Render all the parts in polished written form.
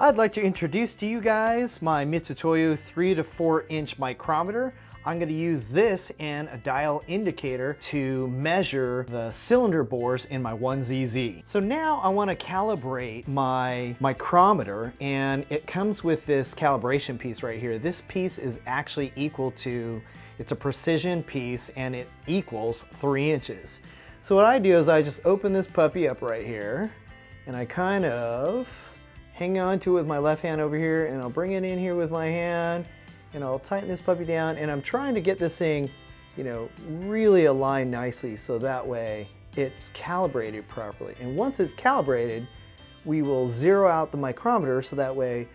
I'd like to introduce to you guys my Mitutoyo 3 to 4 inch micrometer. I'm going to use this and a dial indicator to measure the cylinder bores in my 1ZZ. So now I want to calibrate my micrometer, and it comes with this calibration piece right here. This piece is actually equal to, it's a precision piece and it equals 3 inches. So what I do is I just open this puppy up right here and I kind of hang on to it with my left hand over here, and I'll bring it in here with my hand and I'll tighten this puppy down, and I'm trying to get this thing, you know, really aligned nicely so that way it's calibrated properly. And once it's calibrated, we will zero out the micrometer so that way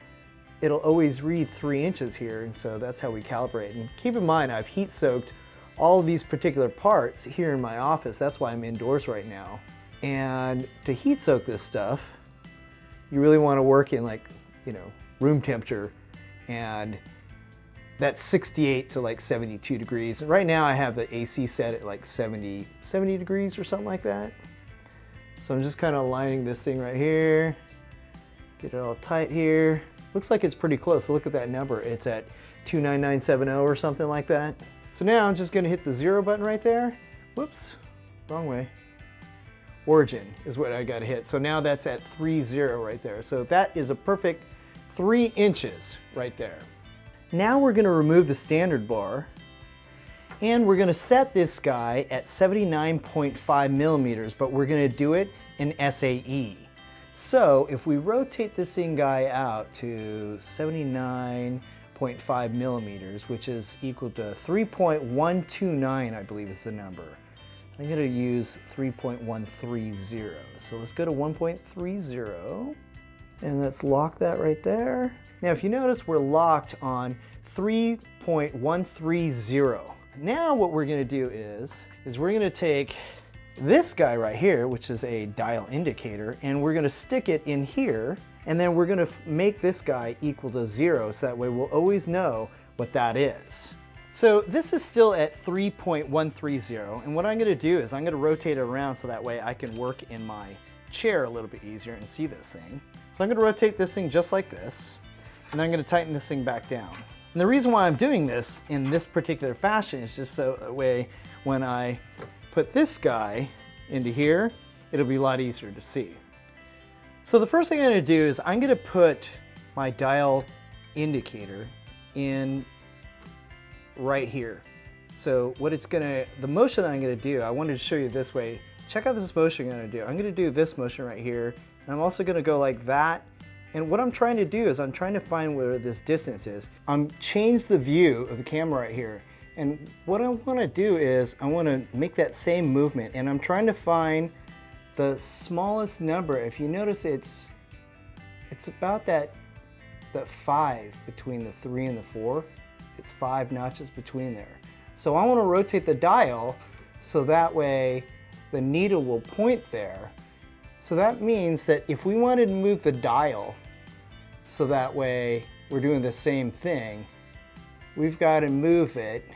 it'll always read 3 inches here, and so that's how we calibrate. And keep in mind, I've heat soaked all of these particular parts here in my office. That's why I'm indoors right now. And to heat soak this stuff, you really want to work in, like, you know, room temperature, and that's 68 to like 72 degrees. And right now I have the AC set at like 70 degrees or something like that. So I'm just kind of aligning this thing right here, get it all tight here. Looks like it's pretty close. Look at that number. It's at 29970 or something like that. So now I'm just going to hit the 0 button right there. Whoops, wrong way. Origin is what I got to hit. So now that's at 30 right there. So that is a perfect 3 inches right there. Now we're going to remove the standard bar, and we're going to set this guy at 79.5 millimeters, but we're going to do it in SAE. So if we rotate this guy out to 79.5 millimeters, which is equal to 3.129, I believe is the number. I'm going to use 3.130. So let's go to 1.30 and let's lock that right there. Now if you notice, we're locked on 3.130. Now what we're going to do is we're going to take this guy right here, which is a dial indicator, and we're going to stick it in here, and then we're going to make this guy equal to 0, so that way we'll always know what that is. So this is still at 3.130, and what I'm going to do is I'm going to rotate it around so that way I can work in my chair a little bit easier and see this thing. So I'm going to rotate this thing just like this, and I'm going to tighten this thing back down. And the reason why I'm doing this in this particular fashion is just so that way when I put this guy into here, it'll be a lot easier to see. So the first thing I'm going to do is I'm going to put my dial indicator in right here. So what it's gonna, the motion that I'm gonna do, I wanted to show you this way. Check out this motion I'm gonna do. I'm gonna do this motion right here, and I'm also gonna go like that. And what I'm trying to do is I'm trying to find where this distance is. I'm change the view of the camera right here. And what I wanna do is I wanna make that same movement, and I'm trying to find the smallest number. If you notice, it's about that 5 between the 3 and the 4. It's 5 notches between there. So I want to rotate the dial so that way the needle will point there. So that means that if we wanted to move the dial so that way we're doing the same thing, we've got to move it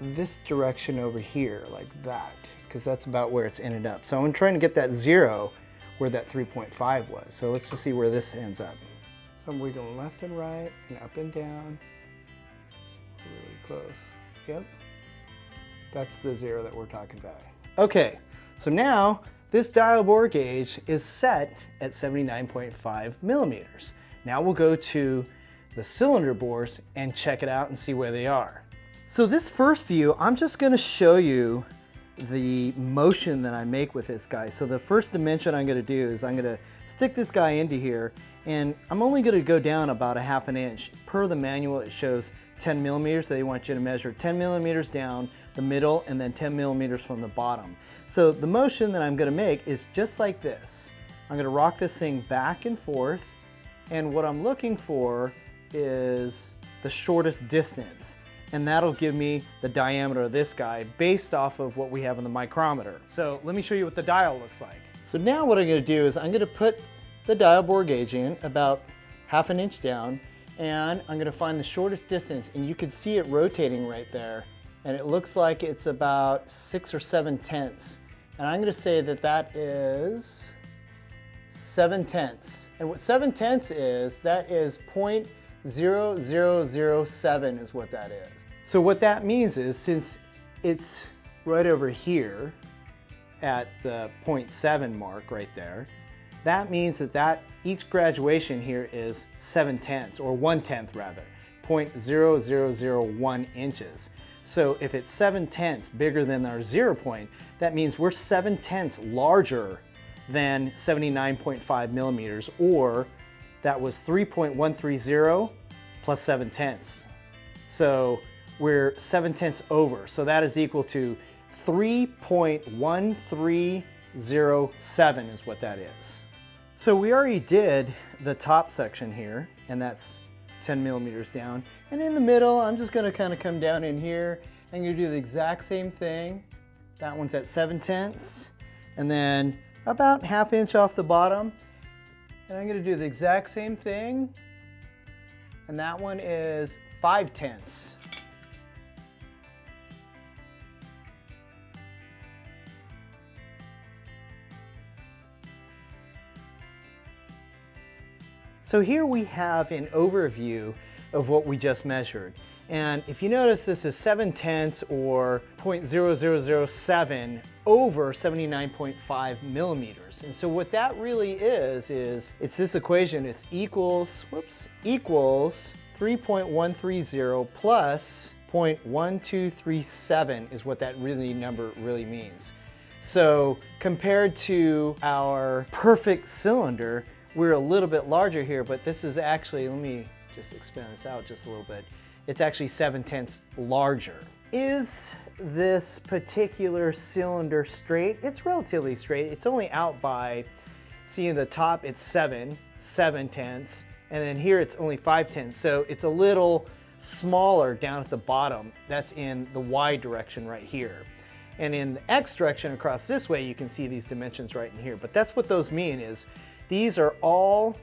this direction over here like that, because that's about where it's ended up. So I'm trying to get that 0 where that 3.5 was. So let's just see where this ends up. So I'm wiggling left and right and up and down, really close. Yep, that's the 0 that we're talking about. Okay, so now this dial bore gauge is set at 79.5 millimeters. Now we'll go to the cylinder bores and check it out and see where they are. So this first view, I'm just going to show you the motion that I make with this guy. So the first dimension I'm going to do is I'm going to stick this guy into here, and I'm only going to go down about 1/2 inch. Per the manual, it shows 10 millimeters. So they want you to measure 10 millimeters down the middle and then 10 millimeters from the bottom. So the motion that I'm going to make is just like this. I'm going to rock this thing back and forth, and what I'm looking for is the shortest distance, and that'll give me the diameter of this guy based off of what we have in the micrometer. So let me show you what the dial looks like. So now what I'm going to do is I'm going to put the dial bore gauge in about 1/2 inch down, and I'm going to find the shortest distance, and you can see it rotating right there, and it looks like it's about 6 or 7 tenths, and I'm going to say that that is 7/10. And what 7/10 is, that is 0.0007 is what that is. So what that means is, since it's right over here at the 0.7 mark right there, that means that each graduation here is 7/10, or 1/10 rather, 0.0001 inches. So if it's 7/10 bigger than our 0 point, that means we're 7/10 larger than 79.5 millimeters, or that was 3.130 plus 7/10. So we're 7/10 over. So that is equal to 3.1307 is what that is. So we already did the top section here, and that's 10 millimeters down. And in the middle, I'm just gonna kind of come down in here and you do the exact same thing. That one's at 7/10, and then about 1/2 inch off the bottom. And I'm gonna do the exact same thing. And that one is 5/10. So here we have an overview of what we just measured. And if you notice, this is 7/10 or 0.0007 over 79.5 millimeters. And so what that really is it's this equation. It's equals 3.130 plus 0.1237 is what that number really means. So compared to our perfect cylinder, we're a little bit larger here, but this is actually, let me just expand this out just a little bit. It's actually 7/10 larger. Is this particular cylinder straight? It's relatively straight. It's only out by, see in the top it's 7/10, and then here it's only 5/10. So it's a little smaller down at the bottom. That's in the Y direction right here. And in the X direction across this way, you can see these dimensions right in here. But that's what those mean is, these are all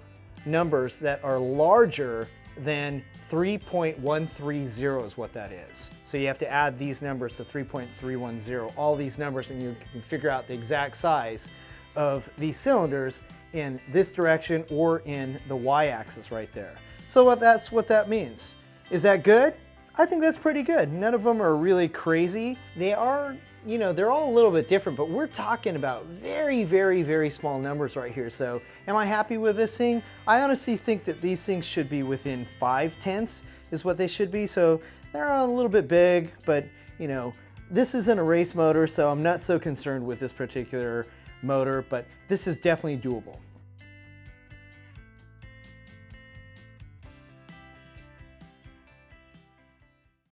numbers that are larger than 3.130 is what that is. So you have to add these numbers to 3.310, all these numbers, and you can figure out the exact size of these cylinders in this direction or in the Y-axis right there. So that's what that means. Is that good? I think that's pretty good. None of them are really crazy. They are, they're all a little bit different, but we're talking about very, very, very small numbers right here. So am I happy with this thing? I honestly think that these things should be within 5/10 is what they should be. So they're a little bit big, but this isn't a race motor, so I'm not so concerned with this particular motor, but this is definitely doable.